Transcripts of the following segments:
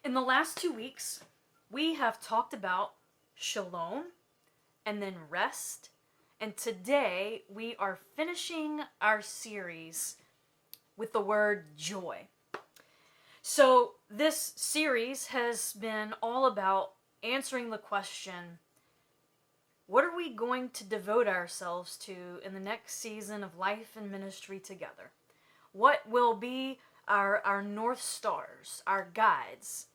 In the last 2 weeks, we have talked about shalom and then rest. And today we are finishing our series with the word joy. So this series has been all about answering the question, what are we going to devote ourselves to in the next season of life and ministry together? What will be our North Stars, our guides,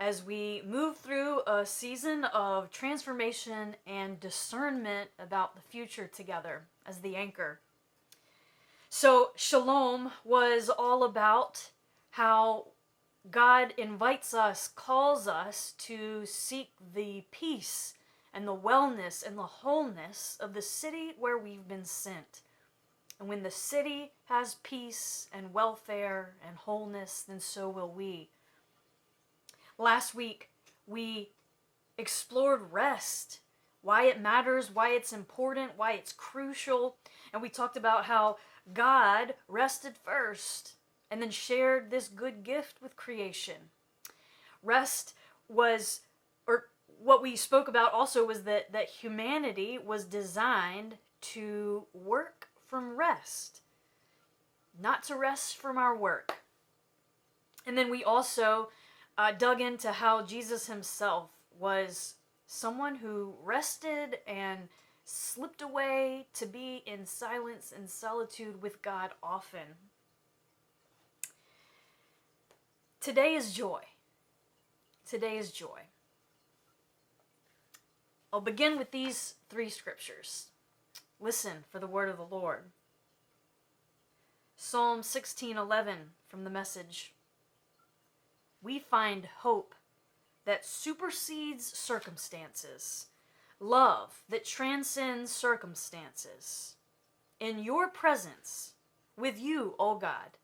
as we move through a season of transformation and discernment about the future together as the anchor? So Shalom was all about how God invites us, calls us to seek the peace and the wellness and the wholeness of the city where we've been sent. And when the city has peace and welfare and wholeness, then so will we. Last week, we explored rest, why it matters, why it's important, why it's crucial. And we talked about how God rested first and then shared this good gift with creation. Rest was, or what we spoke about also was that humanity was designed to work from rest, not to rest from our work. And then we also dug into how Jesus himself was someone who rested and slipped away to be in silence and solitude with God often. Today is joy. Today is joy. I'll begin with these 3 scriptures. Listen for the word of the Lord. Psalm 16:11 from the Message. We find hope that supersedes circumstances, love that transcends circumstances. In your presence, with you, O God,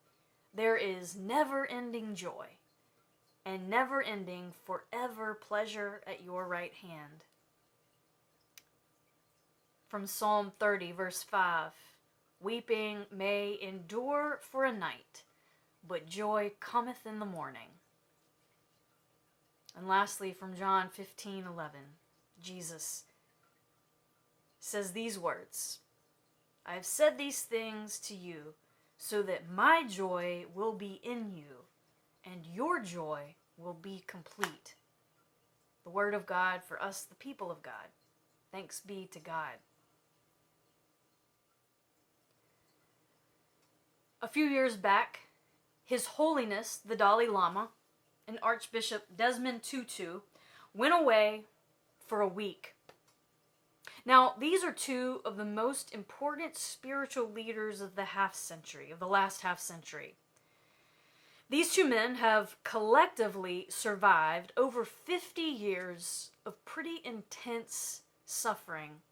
there is never-ending joy and never-ending forever pleasure at your right hand. From Psalm 30, verse 5, weeping may endure for a night, but joy cometh in the morning. And lastly, from John 15:11, Jesus says these words, I have said these things to you so that my joy will be in you and your joy will be complete. The word of God for us, the people of God. Thanks be to God. A few years back, His Holiness, the Dalai Lama, and Archbishop Desmond Tutu went away for a week. Now, these are 2 of the most important spiritual leaders of the last half century. These 2 men have collectively survived over 50 years of pretty intense suffering.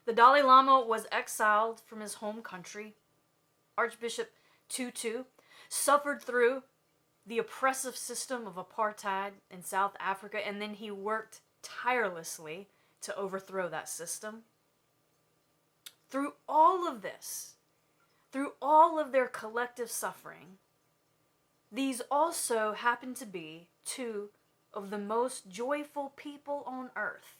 The Dalai Lama was exiled from his home country. Archbishop Tutu suffered through the oppressive system of apartheid in South Africa, and then he worked tirelessly to overthrow that system. Through all of this, through all of their collective suffering, these also happen to be 2 of the most joyful people on earth.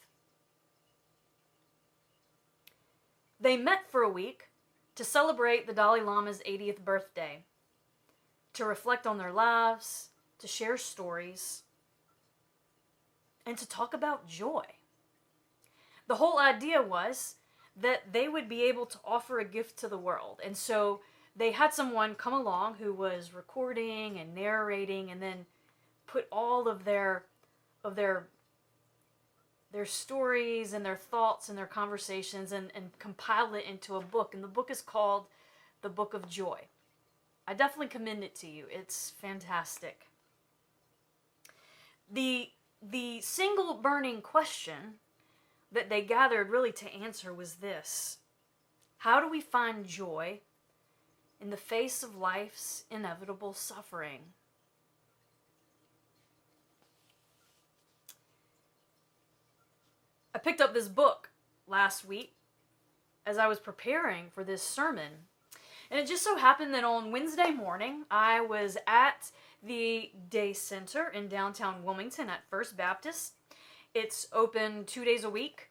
They met for a week to celebrate the Dalai Lama's 80th birthday, to reflect on their lives, to share stories, and to talk about joy. The whole idea was that they would be able to offer a gift to the world. And so they had someone come along who was recording and narrating and then put all of their stories and their thoughts and their conversations and compile it into a book. And the book is called The Book of Joy. I definitely commend it to you. It's fantastic. The single burning question that they gathered really to answer was this: how do we find joy in the face of life's inevitable suffering? I picked up this book last week as I was preparing for this sermon. And it just so happened that on Wednesday morning, I was at the Day Center in downtown Wilmington at First Baptist. It's open 2 days a week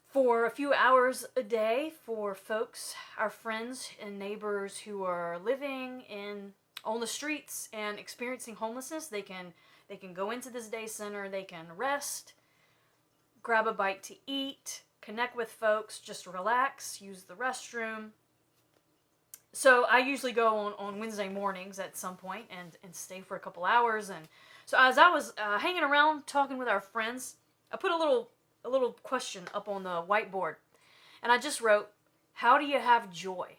for a few hours a day for folks, our friends and neighbors who are living on the streets and experiencing homelessness. They can go into this day center, they can rest, grab a bite to eat, connect with folks, just relax, use the restroom. So I usually go on Wednesday mornings at some point and stay for a couple hours. And so as I was hanging around talking with our friends, I put a little question up on the whiteboard, and I just wrote, "How do you have joy?"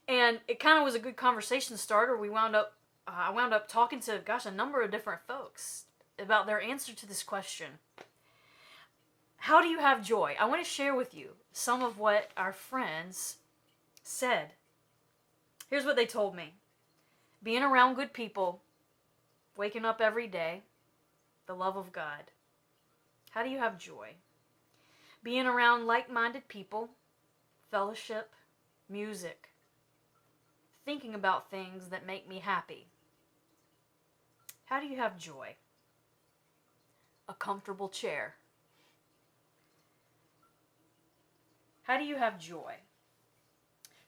And it kind of was a good conversation starter. I wound up talking to a number of different folks about their answer to this question. How do you have joy? I want to share with you some of what our friends said. Here's what they told me. Being around good people, waking up every day, the love of God. How do you have joy? Being around like-minded people, fellowship, music, thinking about things that make me happy. How do you have joy? A comfortable chair. How do you have joy?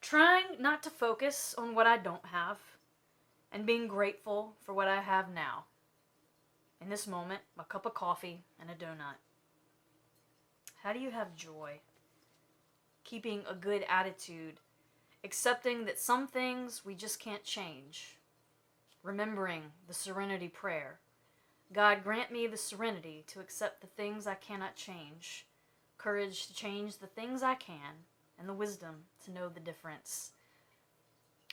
Trying not to focus on what I don't have and being grateful for what I have now. In this moment, a cup of coffee and a donut. How do you have joy? Keeping a good attitude, accepting that some things we just can't change. Remembering the serenity prayer. God, grant me the serenity to accept the things I cannot change, courage to change the things I can, and the wisdom to know the difference.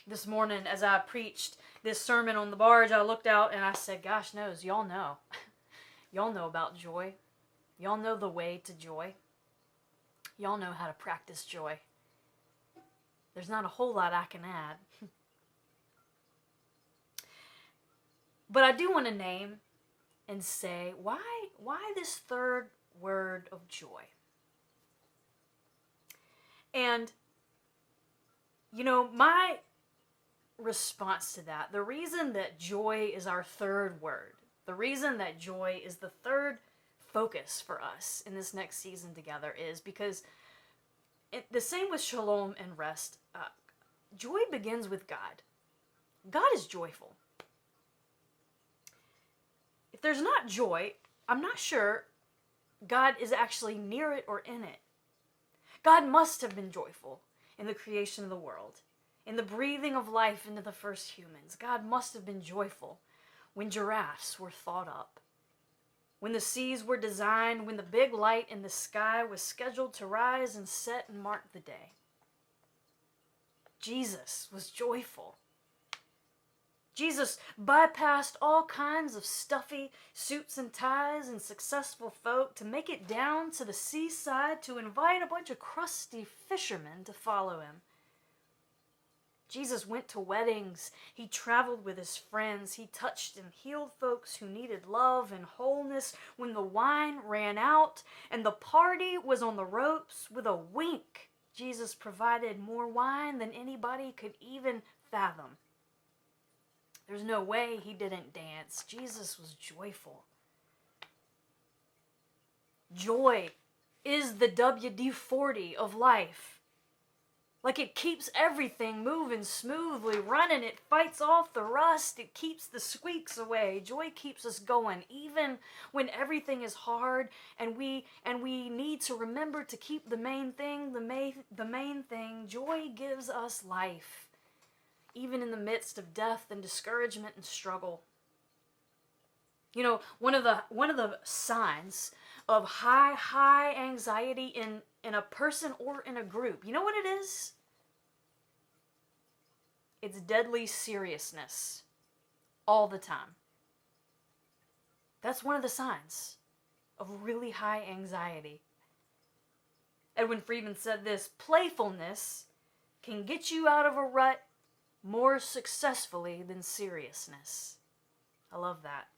This morning, as I preached this sermon on the barge, I looked out and I said, gosh knows, y'all know. Y'all know about joy. Y'all know the way to joy. Y'all know how to practice joy. There's not a whole lot I can add. But I do want to name and say, why this third word of joy? And, my response to that, the reason that joy is our third word, the reason that joy is the third focus for us in this next season together is because the same with shalom and rest, joy begins with God. God is joyful. If there's not joy, I'm not sure God is actually near it or in it. God must have been joyful in the creation of the world, in the breathing of life into the first humans. God must have been joyful when giraffes were thought up, when the seas were designed, when the big light in the sky was scheduled to rise and set and mark the day. Jesus was joyful. Jesus bypassed all kinds of stuffy suits and ties and successful folk to make it down to the seaside to invite a bunch of crusty fishermen to follow him. Jesus went to weddings. He traveled with his friends. He touched and healed folks who needed love and wholeness. When the wine ran out and the party was on the ropes, with a wink, Jesus provided more wine than anybody could even fathom. There's no way he didn't dance. Jesus was joyful. Joy is the WD-40 of life. Like it keeps everything moving smoothly, running. It fights off the rust. It keeps the squeaks away. Joy keeps us going, even when everything is hard, and we need to remember to keep the main thing, the main thing. Joy gives us life, even in the midst of death and discouragement and struggle. One of the signs of high anxiety in a person or in a group, you know what it is? It's deadly seriousness all the time. That's one of the signs of really high anxiety. Edwin Friedman said this: playfulness can get you out of a rut more successfully than seriousness. I love that.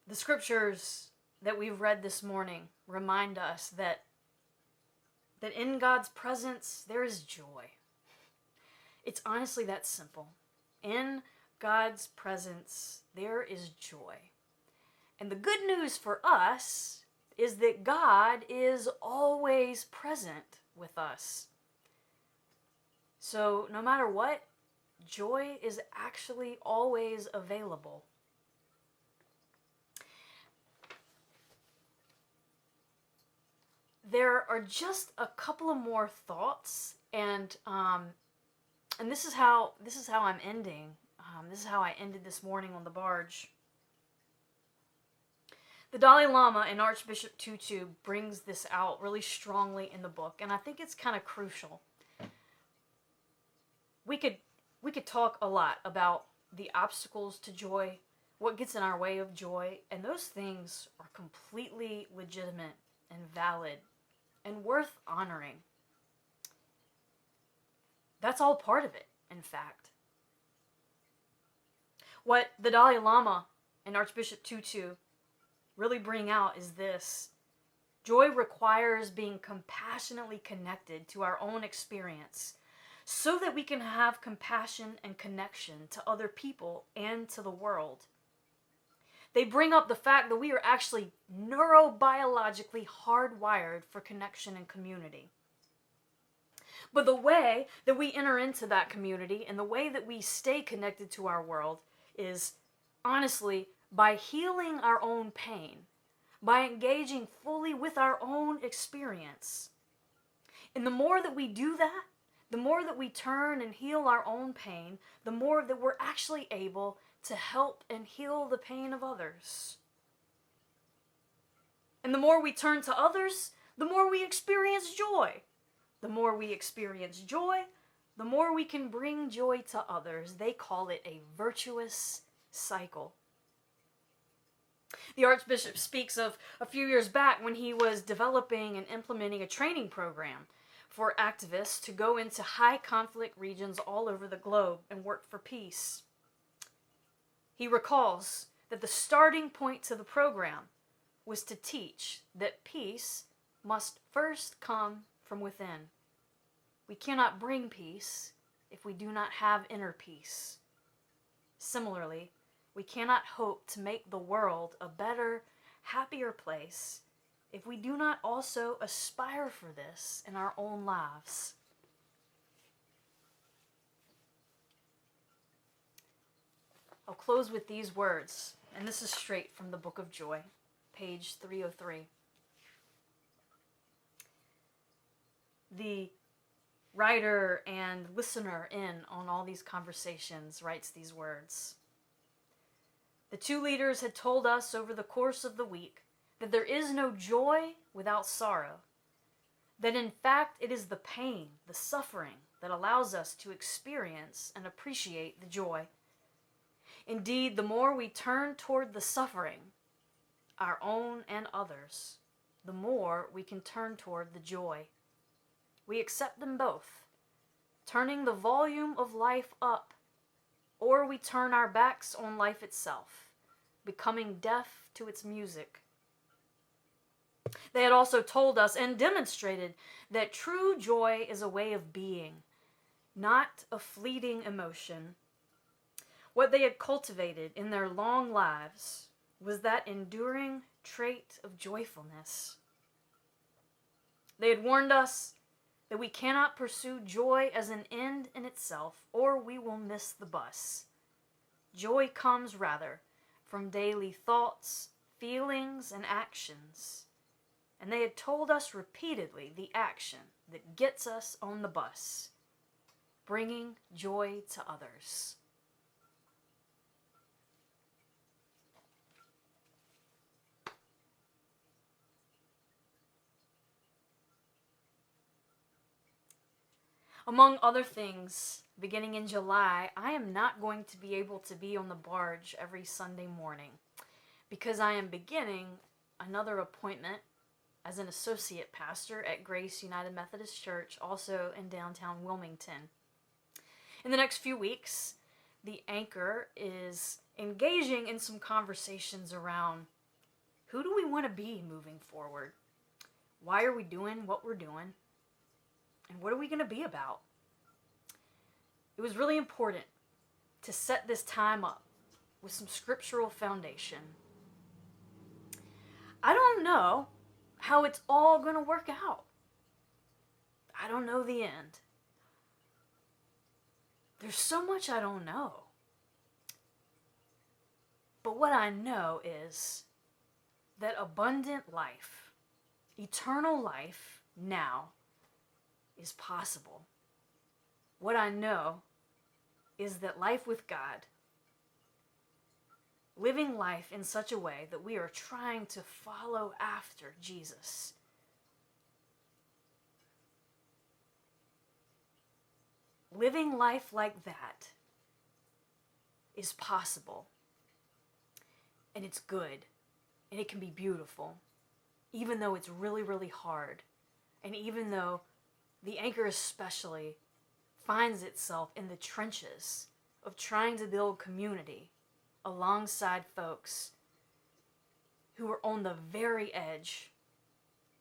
The scriptures that we've read this morning remind us that that in God's presence there is joy. It's honestly that simple. In God's presence there is joy. And the good news for us is that God is always present with us. So no matter what, joy is actually always available. There are just a couple of more thoughts, and this is how I'm ending. This is how I ended this morning on the barge. The Dalai Lama and Archbishop Tutu brings this out really strongly in the book, and I think it's kind of crucial. We could talk a lot about the obstacles to joy, what gets in our way of joy, and those things are completely legitimate and valid and worth honoring. That's all part of it, in fact. What the Dalai Lama and Archbishop Tutu really bring out is this: joy requires being compassionately connected to our own experience so that we can have compassion and connection to other people and to the world. They bring up the fact that we are actually neurobiologically hardwired for connection and community. But the way that we enter into that community and the way that we stay connected to our world is, honestly, by healing our own pain, by engaging fully with our own experience. And the more that we do that, the more that we turn and heal our own pain, the more that we're actually able to help and heal the pain of others. And the more we turn to others, the more we experience joy. The more we experience joy, the more we can bring joy to others. They call it a virtuous cycle. The Archbishop speaks of a few years back when he was developing and implementing a training program for activists to go into high conflict regions all over the globe and work for peace. He recalls that the starting point to the program was to teach that peace must first come from within. We cannot bring peace if we do not have inner peace. Similarly, we cannot hope to make the world a better, happier place if we do not also aspire for this in our own lives. I'll close with these words, and this is straight from the Book of Joy, page 303. The writer and listener in on all these conversations writes these words. The two leaders had told us over the course of the week that there is no joy without sorrow, that in fact it is the pain, the suffering, that allows us to experience and appreciate the joy. Indeed, the more we turn toward the suffering, our own and others, the more we can turn toward the joy. We accept them both, turning the volume of life up, or we turn our backs on life itself, becoming deaf to its music. They had also told us and demonstrated that true joy is a way of being, not a fleeting emotion. What they had cultivated in their long lives was that enduring trait of joyfulness. They had warned us that we cannot pursue joy as an end in itself, or we will miss the bus. Joy comes, rather, from daily thoughts, feelings, and actions. And they had told us repeatedly the action that gets us on the bus, bringing joy to others. Among other things, beginning in July, I am not going to be able to be on the barge every Sunday morning because I am beginning another appointment as an associate pastor at Grace United Methodist Church, also in downtown Wilmington. In the next few weeks, the anchor is engaging in some conversations around who do we want to be moving forward? Why are we doing what we're doing? And what are we going to be about? It was really important to set this time up with some scriptural foundation. I don't know how it's all going to work out. I don't know the end. There's so much I don't know. But what I know is that abundant life, eternal life now, is possible. What I know is that life with God, living life in such a way that we are trying to follow after Jesus, living life like that is possible. And it's good. And it can be beautiful. Even though it's really, really hard. And even though the anchor especially finds itself in the trenches of trying to build community alongside folks who are on the very edge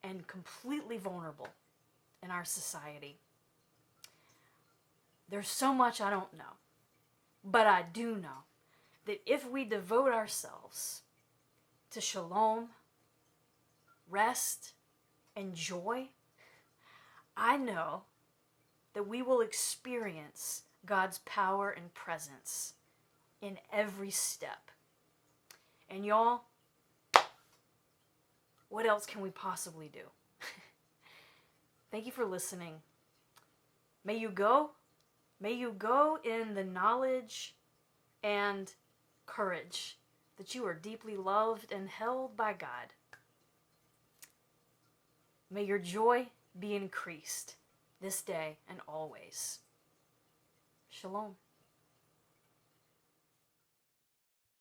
and completely vulnerable in our society. There's so much I don't know. But I do know that if we devote ourselves to shalom, rest, and joy, I know that we will experience God's power and presence in every step. And y'all, what else can we possibly do? Thank you for listening. May you go in the knowledge and courage that you are deeply loved and held by God. May your joy be increased this day and always. Shalom.